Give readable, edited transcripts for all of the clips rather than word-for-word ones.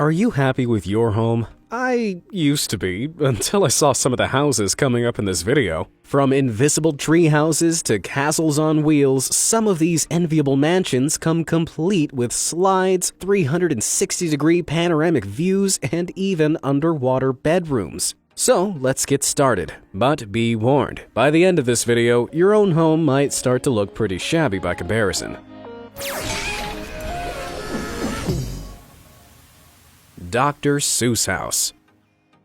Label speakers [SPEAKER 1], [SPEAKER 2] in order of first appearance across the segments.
[SPEAKER 1] Are you happy with your home? I used to be, until I saw some of the houses coming up in this video. From invisible tree houses to castles on wheels, some of these enviable mansions come complete with slides, 360-degree panoramic views, and even underwater bedrooms. So let's get started. But be warned, by the end of this video, your own home might start to look pretty shabby by comparison. Dr. Seuss House.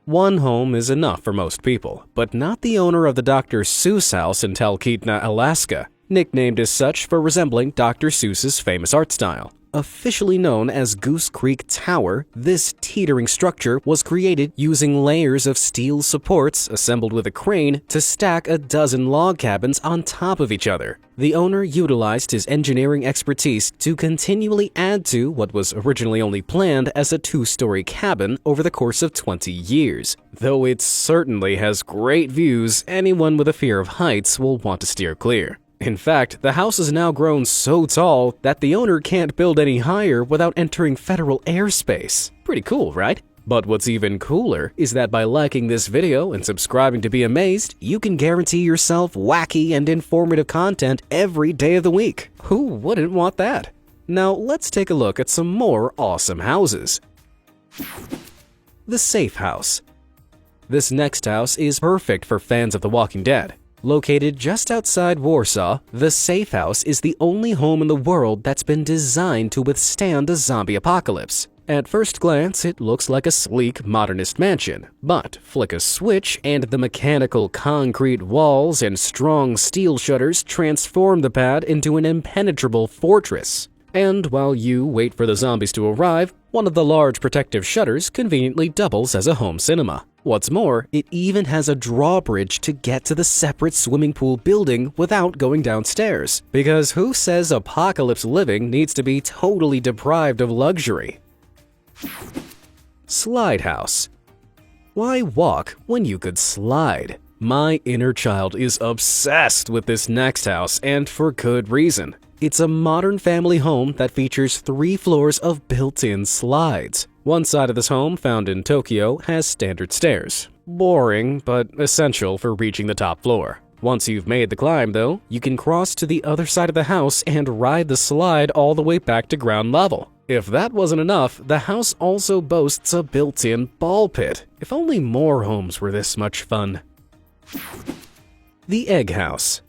[SPEAKER 1] One home is enough for most people, but not the owner of the Dr. Seuss House in Talkeetna, Alaska, nicknamed as such for resembling Dr. Seuss's famous art style. Officially known as Goose Creek Tower, this teetering structure was created using layers of steel supports assembled with a crane to stack a dozen log cabins on top of each other. The owner utilized his engineering expertise to continually add to what was originally only planned as a two-story cabin over the course of 20 years. Though it certainly has great views, anyone with a fear of heights will want to steer clear. In fact, the house has now grown so tall that the owner can't build any higher without entering federal airspace. Pretty cool, right? But what's even cooler is that by liking this video and subscribing to be amazed, you can guarantee yourself wacky and informative content every day of the week. Who wouldn't want that? Now let's take a look at some more awesome houses. The Safe House. This next house is perfect for fans of The Walking Dead. Located just outside Warsaw, the Safe House is the only home in the world that's been designed to withstand a zombie apocalypse. At first glance, it looks like a sleek, modernist mansion, but flick a switch and the mechanical concrete walls and strong steel shutters transform the pad into an impenetrable fortress. And while you wait for the zombies to arrive, one of the large protective shutters conveniently doubles as a home cinema. What's more, it even has a drawbridge to get to the separate swimming pool building without going downstairs. Because who says apocalypse living needs to be totally deprived of luxury? Slide House. Why walk when you could slide? My inner child is obsessed with this next house, and for good reason. It's a modern family home that features 3 floors of built-in slides. One side of this home, found in Tokyo, has standard stairs. Boring, but essential for reaching the top floor. Once you've made the climb, though, you can cross to the other side of the house and ride the slide all the way back to ground level. If that wasn't enough, the house also boasts a built-in ball pit. If only more homes were this much fun. The Egg House.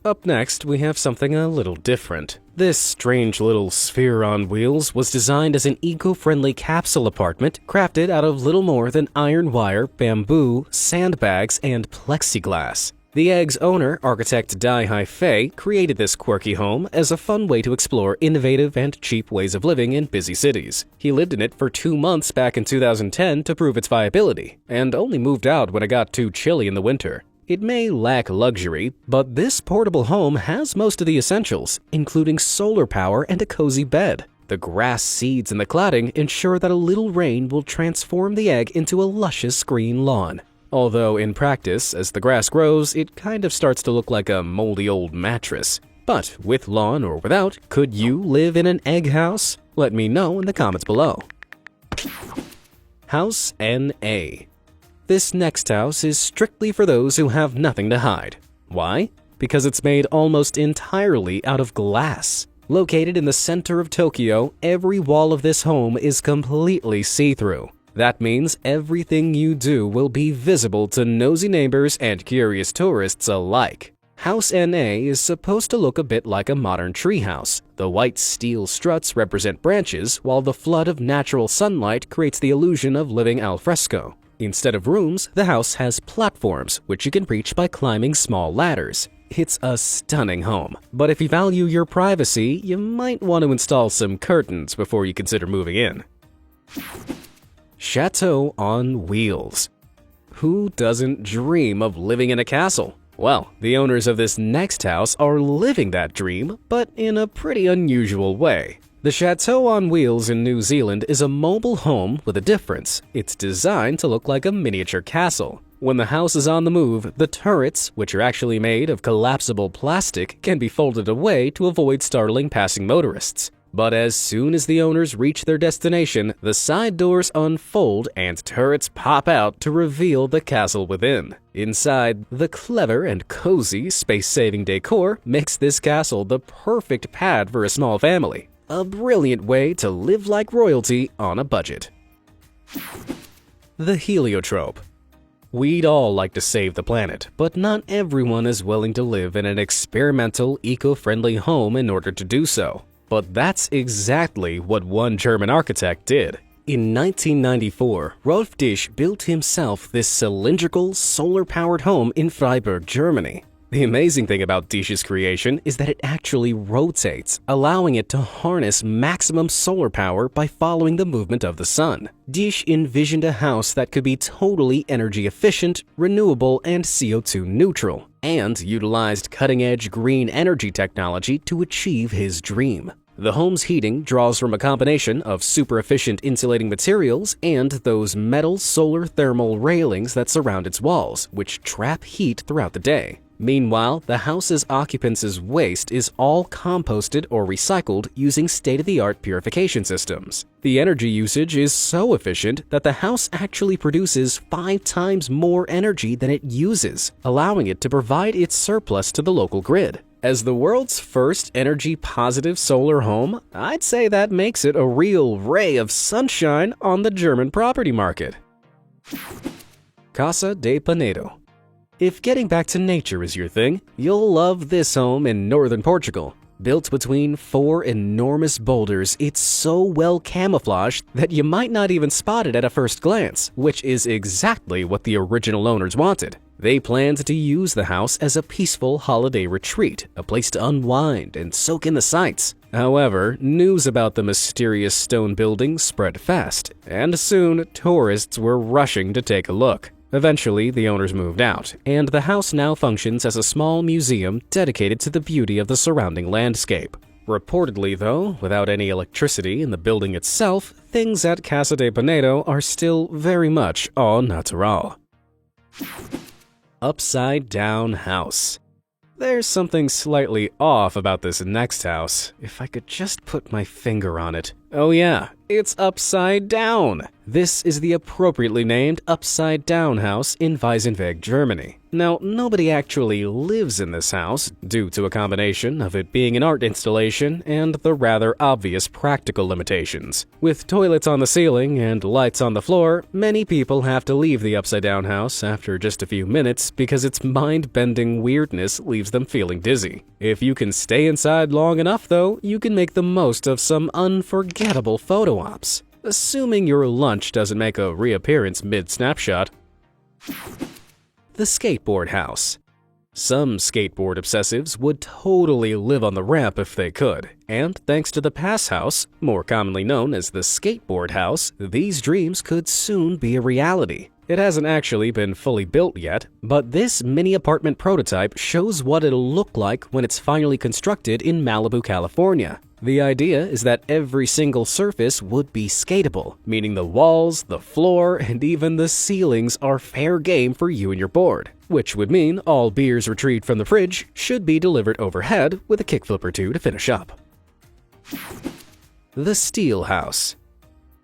[SPEAKER 1] Up next, we have something a little different. This strange little sphere on wheels was designed as an eco-friendly capsule apartment crafted out of little more than iron wire, bamboo, sandbags, and plexiglass. The Egg's owner, architect Dai Hai-Fei, created this quirky home as a fun way to explore innovative and cheap ways of living in busy cities. He lived in it for 2 months back in 2010 to prove its viability, and only moved out when it got too chilly in the winter. It may lack luxury, but this portable home has most of the essentials, including solar power and a cozy bed. The grass seeds in the cladding ensure that a little rain will transform the egg into a luscious green lawn. Although in practice, as the grass grows, it kind of starts to look like a moldy old mattress. But with lawn or without, could you live in an egg house? Let me know in the comments below. House NA. This next house is strictly for those who have nothing to hide. Why? Because it's made almost entirely out of glass. Located in the center of Tokyo, every wall of this home is completely see-through. That means everything you do will be visible to nosy neighbors and curious tourists alike. House NA is supposed to look a bit like a modern treehouse. The white steel struts represent branches, while the flood of natural sunlight creates the illusion of living al fresco. Instead of rooms, the house has platforms, which you can reach by climbing small ladders. It's a stunning home, but if you value your privacy, you might want to install some curtains before you consider moving in. Chateau on Wheels. Who doesn't dream of living in a castle? Well, the owners of this next house are living that dream, but in a pretty unusual way. The Chateau on Wheels in New Zealand is a mobile home with a difference. It's designed to look like a miniature castle. When the house is on the move, the turrets, which are actually made of collapsible plastic, can be folded away to avoid startling passing motorists. But as soon as the owners reach their destination, the side doors unfold and turrets pop out to reveal the castle within. Inside, the clever and cozy space-saving decor makes this castle the perfect pad for a small family. A brilliant way to live like royalty on a budget. The heliotrope. We'd all like to save the planet, but not everyone is willing to live in an experimental, eco-friendly home in order to do so. But that's exactly what one German architect did. In 1994, Rolf Disch built himself this cylindrical, solar-powered home in Freiburg, Germany. The amazing thing about Disch's creation is that it actually rotates, allowing it to harness maximum solar power by following the movement of the sun. Disch envisioned a house that could be totally energy efficient, renewable, and CO2 neutral, and utilized cutting-edge green energy technology to achieve his dream. The home's heating draws from a combination of super-efficient insulating materials and those metal solar thermal railings that surround its walls, which trap heat throughout the day. Meanwhile, the house's occupants' waste is all composted or recycled using state-of-the-art purification systems. The energy usage is so efficient that the house actually produces 5 times more energy than it uses, allowing it to provide its surplus to the local grid. As the world's first energy-positive solar home, I'd say that makes it a real ray of sunshine on the German property market. Casa de Penedo. If getting back to nature is your thing, you'll love this home in northern Portugal. Built between 4 enormous boulders, it's so well camouflaged that you might not even spot it at a first glance, which is exactly what the original owners wanted. They planned to use the house as a peaceful holiday retreat, a place to unwind and soak in the sights. However, news about the mysterious stone building spread fast, and soon tourists were rushing to take a look. Eventually, the owners moved out, and the house now functions as a small museum dedicated to the beauty of the surrounding landscape. Reportedly, though, without any electricity in the building itself, things at Casa de Penedo are still very much au natural. Upside-down house. There's something slightly off about this next house, if I could just put my finger on it. Oh yeah, it's upside down! This is the appropriately named Upside Down House in Weisenweg, Germany. Now, nobody actually lives in this house, due to a combination of it being an art installation and the rather obvious practical limitations. With toilets on the ceiling and lights on the floor, many people have to leave the Upside Down House after just a few minutes because its mind-bending weirdness leaves them feeling dizzy. If you can stay inside long enough, though, you can make the most of some unforgettable photo ops. Assuming your lunch doesn't make a reappearance mid-snapshot. The skateboard house. Some skateboard obsessives would totally live on the ramp if they could, and thanks to the Pass House, more commonly known as the Skateboard House, these dreams could soon be a reality. It hasn't actually been fully built yet, but this mini apartment prototype shows what it'll look like when it's finally constructed in Malibu, California. The idea is that every single surface would be skatable, meaning the walls, the floor, and even the ceilings are fair game for you and your board, which would mean all beers retrieved from the fridge should be delivered overhead with a kickflip or two to finish up. The Steel House.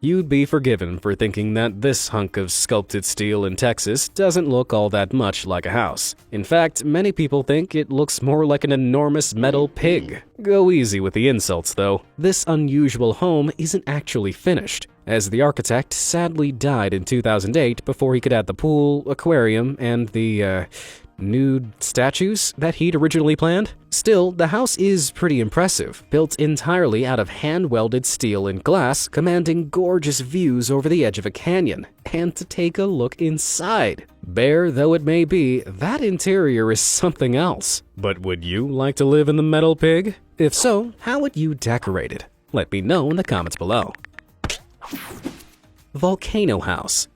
[SPEAKER 1] You'd be forgiven for thinking that this hunk of sculpted steel in Texas doesn't look all that much like a house. In fact, many people think it looks more like an enormous metal pig. Go easy with the insults, though. This unusual home isn't actually finished, as the architect sadly died in 2008 before he could add the pool, aquarium, and the, nude statues that he'd originally planned. Still, the house is pretty impressive, built entirely out of hand-welded steel and glass, commanding gorgeous views over the edge of a canyon. And to take a look inside. Bare though it may be, that interior is something else. But would you like to live in the metal pig? If so, how would you decorate it? Let me know in the comments below. Volcano House.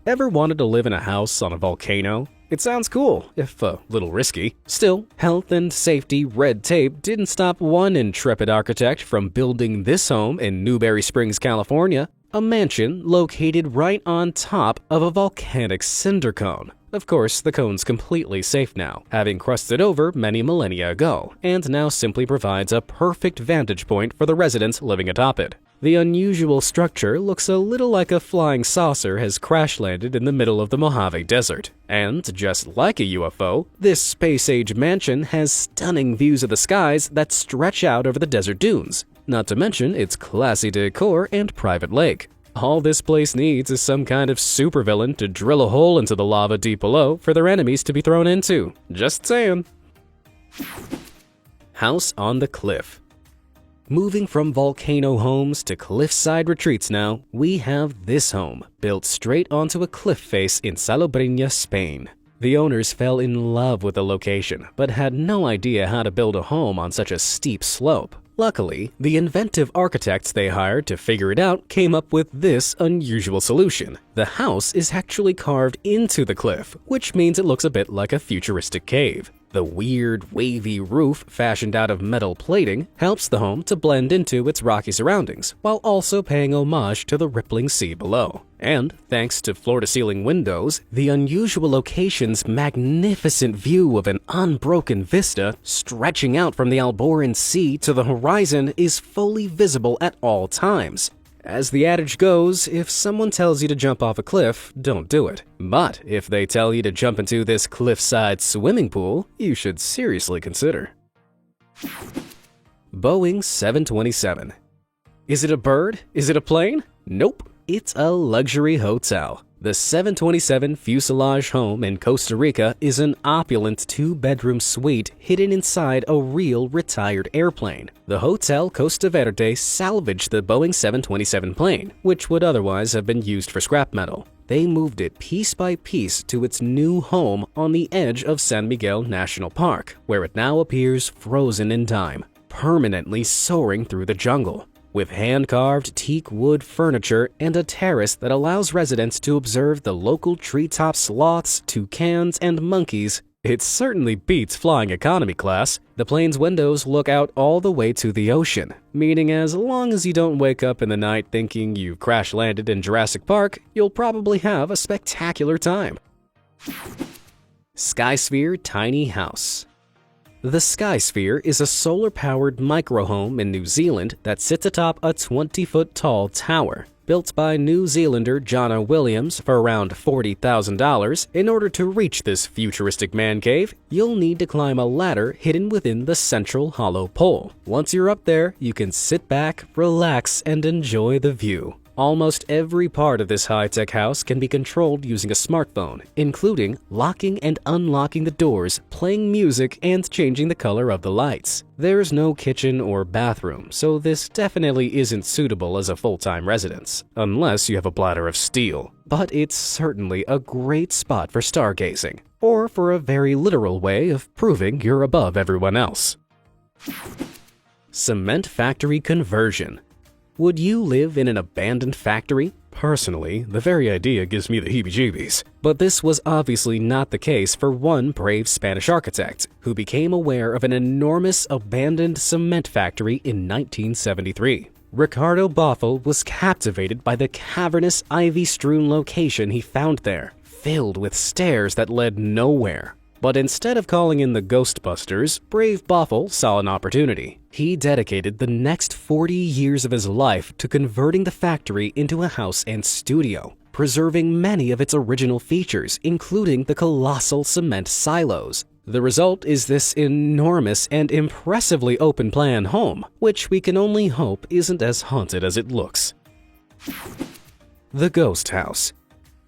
[SPEAKER 1] Ever wanted to live in a house on a volcano? It sounds cool, if a little risky. Still, health and safety red tape didn't stop one intrepid architect from building this home in Newberry Springs, California, a mansion located right on top of a volcanic cinder cone. Of course, the cone's completely safe now, having crusted over many millennia ago, and now simply provides a perfect vantage point for the residents living atop it. The unusual structure looks a little like a flying saucer has crash-landed in the middle of the Mojave Desert. And just like a UFO, this space-age mansion has stunning views of the skies that stretch out over the desert dunes, not to mention its classy decor and private lake. All this place needs is some kind of supervillain to drill a hole into the lava deep below for their enemies to be thrown into. Just saying. House on the Cliff. Moving from volcano homes to cliffside retreats now, we have this home, built straight onto a cliff face in Salobreña, Spain. The owners fell in love with the location, but had no idea how to build a home on such a steep slope. Luckily, the inventive architects they hired to figure it out came up with this unusual solution. The house is actually carved into the cliff, which means it looks a bit like a futuristic cave. The weird, wavy roof fashioned out of metal plating helps the home to blend into its rocky surroundings, while also paying homage to the rippling sea below. And thanks to floor-to-ceiling windows, the unusual location's magnificent view of an unbroken vista stretching out from the Alboran Sea to the horizon is fully visible at all times. As the adage goes, if someone tells you to jump off a cliff, don't do it. But if they tell you to jump into this cliffside swimming pool, you should seriously consider. Boeing 727. Is it a bird? Is it a plane? Nope, it's a luxury hotel. The 727 fuselage home in Costa Rica is an opulent 2-bedroom suite hidden inside a real retired airplane. The Hotel Costa Verde salvaged the Boeing 727 plane, which would otherwise have been used for scrap metal. They moved it piece by piece to its new home on the edge of San Miguel National Park, where it now appears frozen in time, permanently soaring through the jungle. With hand-carved teak wood furniture and a terrace that allows residents to observe the local treetop sloths, toucans, and monkeys, it certainly beats flying economy class. The plane's windows look out all the way to the ocean, meaning as long as you don't wake up in the night thinking you crash-landed in Jurassic Park, you'll probably have a spectacular time. Skysphere Tiny House. The Skysphere is a solar-powered microhome in New Zealand that sits atop a 20-foot-tall tower. Built by New Zealander Jonna Williams for around $40,000, in order to reach this futuristic man cave, you'll need to climb a ladder hidden within the central hollow pole. Once you're up there, you can sit back, relax, and enjoy the view. Almost every part of this high-tech house can be controlled using a smartphone, including locking and unlocking the doors, playing music, and changing the color of the lights. There's no kitchen or bathroom, so this definitely isn't suitable as a full-time residence, unless you have a bladder of steel. But it's certainly a great spot for stargazing, or for a very literal way of proving you're above everyone else. Cement factory conversion. Would you live in an abandoned factory? Personally, the very idea gives me the heebie-jeebies. But this was obviously not the case for one brave Spanish architect, who became aware of an enormous abandoned cement factory in 1973. Ricardo Bofill was captivated by the cavernous, ivy-strewn location he found there, filled with stairs that led nowhere. But instead of calling in the Ghostbusters, brave Bofill saw an opportunity. He dedicated the next 40 years of his life to converting the factory into a house and studio, preserving many of its original features, including the colossal cement silos. The result is this enormous and impressively open-plan home, which we can only hope isn't as haunted as it looks. The Ghost House.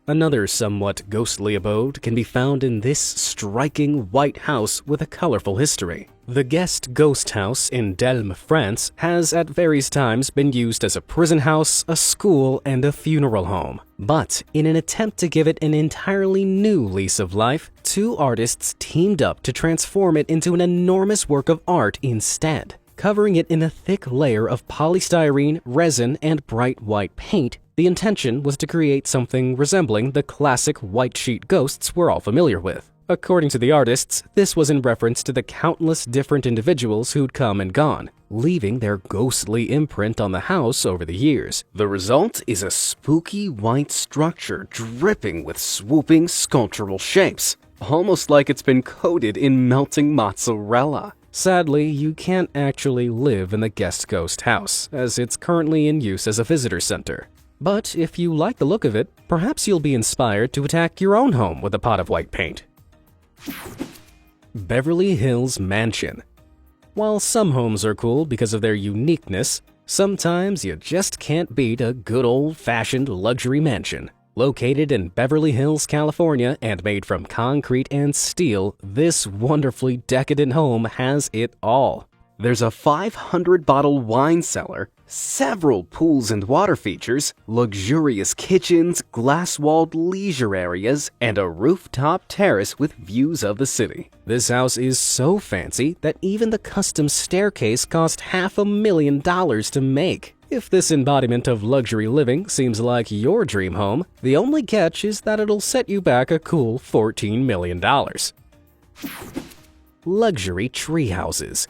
[SPEAKER 1] Another somewhat ghostly abode can be found in this striking white house with a colorful history. The Guest Ghost House in Delme, France, has at various times been used as a prison house, a school, and a funeral home. But in an attempt to give it an entirely new lease of life, two artists teamed up to transform it into an enormous work of art instead. Covering it in a thick layer of polystyrene, resin, and bright white paint, the intention was to create something resembling the classic white sheet ghosts we're all familiar with. According to the artists, this was in reference to the countless different individuals who'd come and gone, leaving their ghostly imprint on the house over the years. The result is a spooky white structure dripping with swooping sculptural shapes, almost like it's been coated in melting mozzarella. Sadly, you can't actually live in the guest ghost house, as it's currently in use as a visitor center. But if you like the look of it, perhaps you'll be inspired to attack your own home with a pot of white paint. Beverly Hills Mansion. While some homes are cool because of their uniqueness, sometimes you just can't beat a good old-fashioned luxury mansion. Located in Beverly Hills, California, and made from concrete and steel, this wonderfully decadent home has it all. There's a 500-bottle wine cellar, several pools and water features, luxurious kitchens, glass-walled leisure areas, and a rooftop terrace with views of the city. This house is so fancy that even the custom staircase cost $500,000 to make. If this embodiment of luxury living seems like your dream home, the only catch is that it'll set you back a cool $14 million. Luxury tree houses.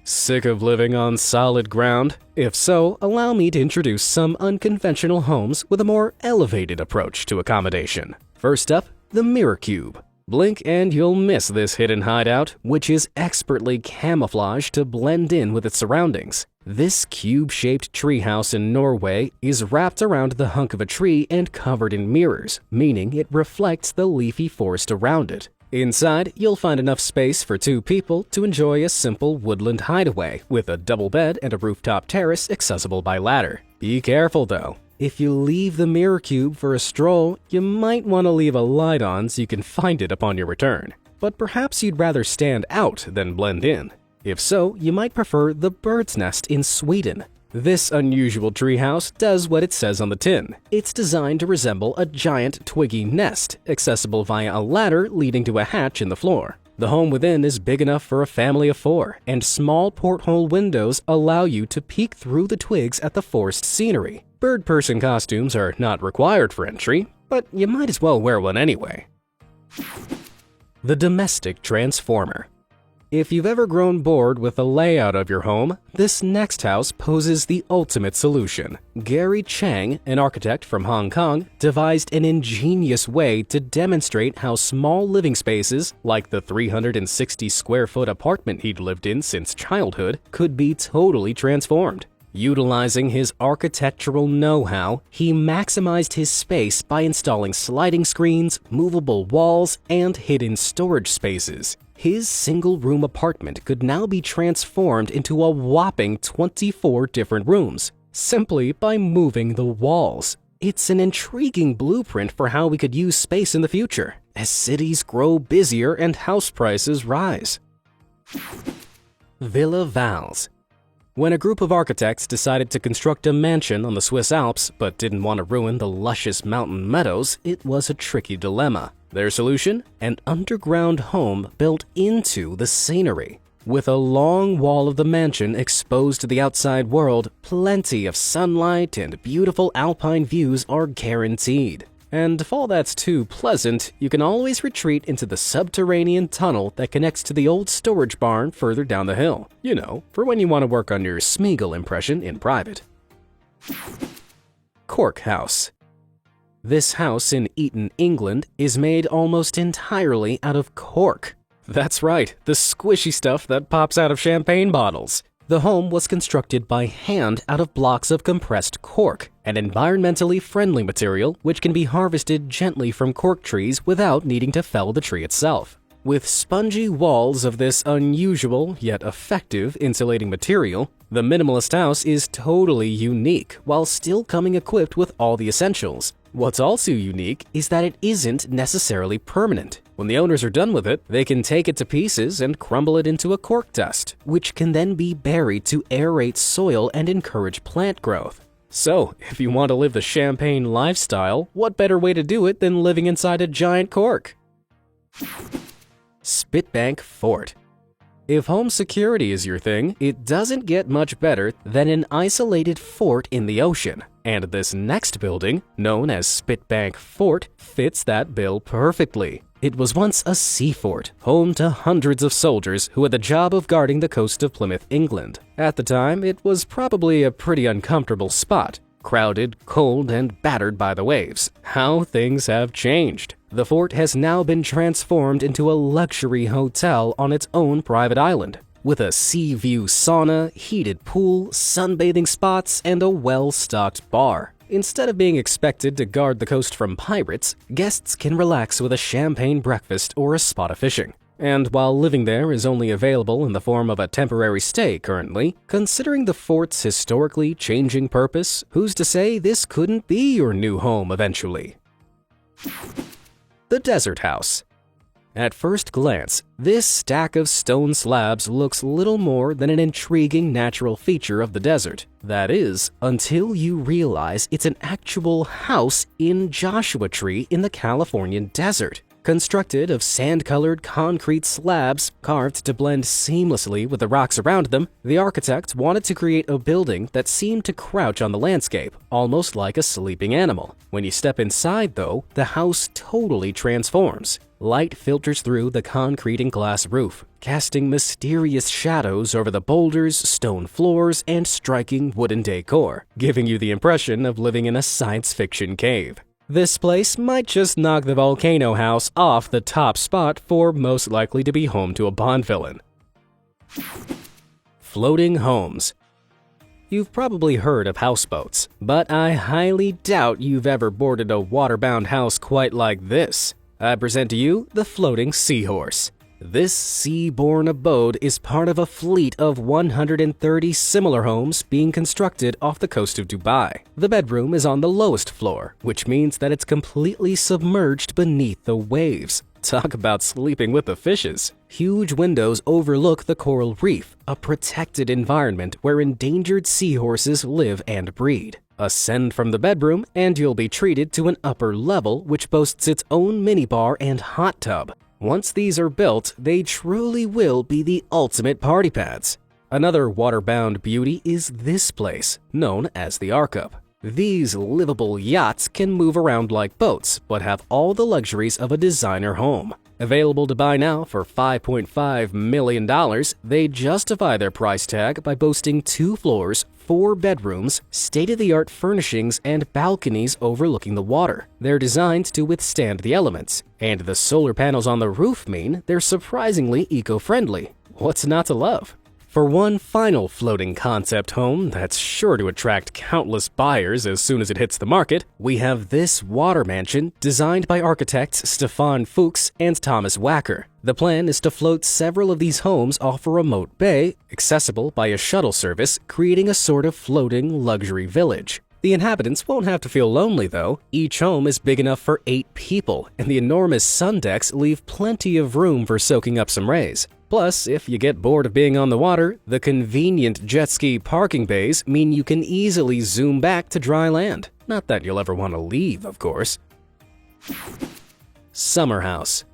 [SPEAKER 1] Sick of living on solid ground? If so, allow me to introduce some unconventional homes with a more elevated approach to accommodation. First up, the Mirror Cube. Blink and you'll miss this hidden hideout, which is expertly camouflaged to blend in with its surroundings. This cube-shaped treehouse in Norway is wrapped around the hunk of a tree and covered in mirrors, meaning it reflects the leafy forest around it. Inside, you'll find enough space for 2 people to enjoy a simple woodland hideaway with a double bed and a rooftop terrace accessible by ladder. Be careful though. If you leave the Mirror Cube for a stroll, you might want to leave a light on so you can find it upon your return. But perhaps you'd rather stand out than blend in. If so, you might prefer the Bird's Nest in Sweden. This unusual treehouse does what it says on the tin. It's designed to resemble a giant twiggy nest, accessible via a ladder leading to a hatch in the floor. The home within is big enough for a family of 4, and small porthole windows allow you to peek through the twigs at the forest scenery. Bird person costumes are not required for entry, but you might as well wear one anyway. The Domestic Transformer. If you've ever grown bored with the layout of your home, this next house poses the ultimate solution. Gary Chang, an architect from Hong Kong, devised an ingenious way to demonstrate how small living spaces, like the 360-square-foot apartment he'd lived in since childhood, could be totally transformed. Utilizing his architectural know-how, he maximized his space by installing sliding screens, movable walls, and hidden storage spaces. His single-room apartment could now be transformed into a whopping 24 different rooms, simply by moving the walls. It's an intriguing blueprint for how we could use space in the future, as cities grow busier and house prices rise. Villa Vals. When a group of architects decided to construct a mansion on the Swiss Alps but didn't want to ruin the luscious mountain meadows, it was a tricky dilemma. Their solution? An underground home built into the scenery. With a long wall of the mansion exposed to the outside world, plenty of sunlight and beautiful alpine views are guaranteed. And if all that's too pleasant, you can always retreat into the subterranean tunnel that connects to the old storage barn further down the hill. You know, for when you want to work on your Smeagol impression in private. Cork House. This house in Eton, England, is made almost entirely out of cork. That's right, the squishy stuff that pops out of champagne bottles. The home was constructed by hand out of blocks of compressed cork, an environmentally friendly material which can be harvested gently from cork trees without needing to fell the tree itself. With spongy walls of this unusual yet effective insulating material, the minimalist house is totally unique while still coming equipped with all the essentials. What's also unique is that it isn't necessarily permanent. When the owners are done with it, they can take it to pieces and crumble it into a cork dust, which can then be buried to aerate soil and encourage plant growth. So, if you want to live the champagne lifestyle, what better way to do it than living inside a giant cork? Spitbank Fort. If home security is your thing, it doesn't get much better than an isolated fort in the ocean. And this next building, known as Spitbank Fort, fits that bill perfectly. It was once a sea fort, home to hundreds of soldiers who had the job of guarding the coast of Plymouth, England. At the time, it was probably a pretty uncomfortable spot. Crowded, cold, and battered by the waves. How things have changed. The fort has now been transformed into a luxury hotel on its own private island, with a sea view sauna, heated pool, sunbathing spots, and a well-stocked bar. Instead of being expected to guard the coast from pirates, guests can relax with a champagne breakfast or a spot of fishing. And while living there is only available in the form of a temporary stay currently, considering the fort's historically changing purpose, who's to say this couldn't be your new home eventually? The Desert House. At first glance, this stack of stone slabs looks little more than an intriguing natural feature of the desert. That is, until you realize it's an actual house in Joshua Tree in the Californian desert. Constructed of sand-colored concrete slabs carved to blend seamlessly with the rocks around them, the architect wanted to create a building that seemed to crouch on the landscape, almost like a sleeping animal. When you step inside, though, the house totally transforms. Light filters through the concrete and glass roof, casting mysterious shadows over the boulders, stone floors, and striking wooden decor, giving you the impression of living in a science fiction cave. This place might just knock the Volcano House off the top spot for most likely to be home to a Bond villain. Floating homes. You've probably heard of houseboats, but I highly doubt you've ever boarded a waterbound house quite like this. I present to you the Floating Seahorse. This sea-borne abode is part of a fleet of 130 similar homes being constructed off the coast of Dubai. The bedroom is on the lowest floor, which means that it's completely submerged beneath the waves. Talk about sleeping with the fishes. Huge windows overlook the coral reef, a protected environment where endangered seahorses live and breed. Ascend from the bedroom, and you'll be treated to an upper level which boasts its own minibar and hot tub. Once these are built, they truly will be the ultimate party pads. Another waterbound beauty is this place, known as the Arkup. These livable yachts can move around like boats, but have all the luxuries of a designer home. Available to buy now for $5.5 million, they justify their price tag by boasting 2 floors, 4 bedrooms, state-of-the-art furnishings, and balconies overlooking the water. They're designed to withstand the elements, and the solar panels on the roof mean they're surprisingly eco-friendly. What's not to love? For one final floating concept home that's sure to attract countless buyers as soon as it hits the market, we have this water mansion designed by architects Stefan Fuchs and Thomas Wacker. The plan is to float several of these homes off a remote bay, accessible by a shuttle service, creating a sort of floating luxury village. The inhabitants won't have to feel lonely, though. Each home is big enough for 8 people, and the enormous sun decks leave plenty of room for soaking up some rays. Plus, if you get bored of being on the water, the convenient jet ski parking bays mean you can easily zoom back to dry land. Not that you'll ever want to leave, of course. Summer House.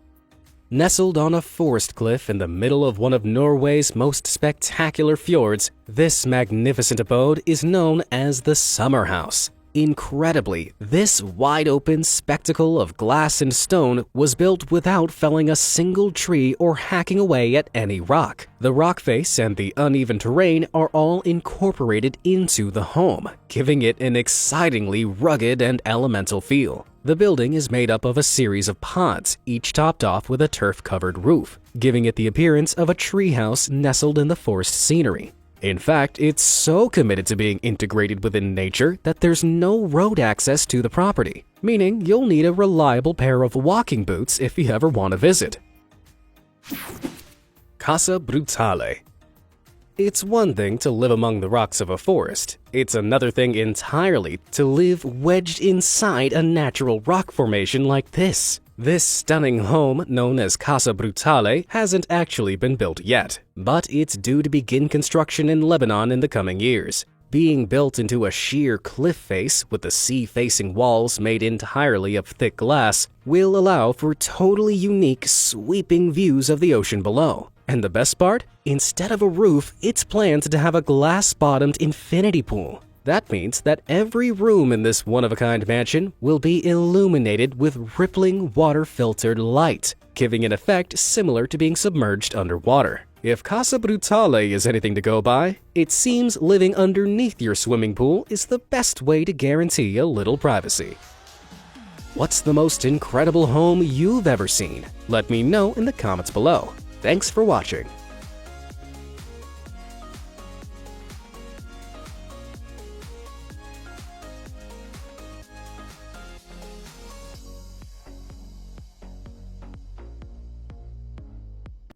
[SPEAKER 1] Nestled on a forest cliff in the middle of one of Norway's most spectacular fjords, this magnificent abode is known as the Summer House. Incredibly, this wide-open spectacle of glass and stone was built without felling a single tree or hacking away at any rock. The rock face and the uneven terrain are all incorporated into the home, giving it an excitingly rugged and elemental feel. The building is made up of a series of pods, each topped off with a turf-covered roof, giving it the appearance of a treehouse nestled in the forest scenery. In fact, it's so committed to being integrated within nature that there's no road access to the property, meaning you'll need a reliable pair of walking boots if you ever want to visit. Casa Brutale. It's one thing to live among the rocks of a forest. It's another thing entirely to live wedged inside a natural rock formation like this. This stunning home, known as Casa Brutale, hasn't actually been built yet, but it's due to begin construction in Lebanon in the coming years. Being built into a sheer cliff face with the sea-facing walls made entirely of thick glass will allow for totally unique, sweeping views of the ocean below. And the best part? Instead of a roof, it's planned to have a glass-bottomed infinity pool. That means that every room in this one-of-a-kind mansion will be illuminated with rippling water-filtered light, giving an effect similar to being submerged underwater. If Casa Brutale is anything to go by, it seems living underneath your swimming pool is the best way to guarantee a little privacy. What's the most incredible home you've ever seen? Let me know in the comments below. Thanks for watching.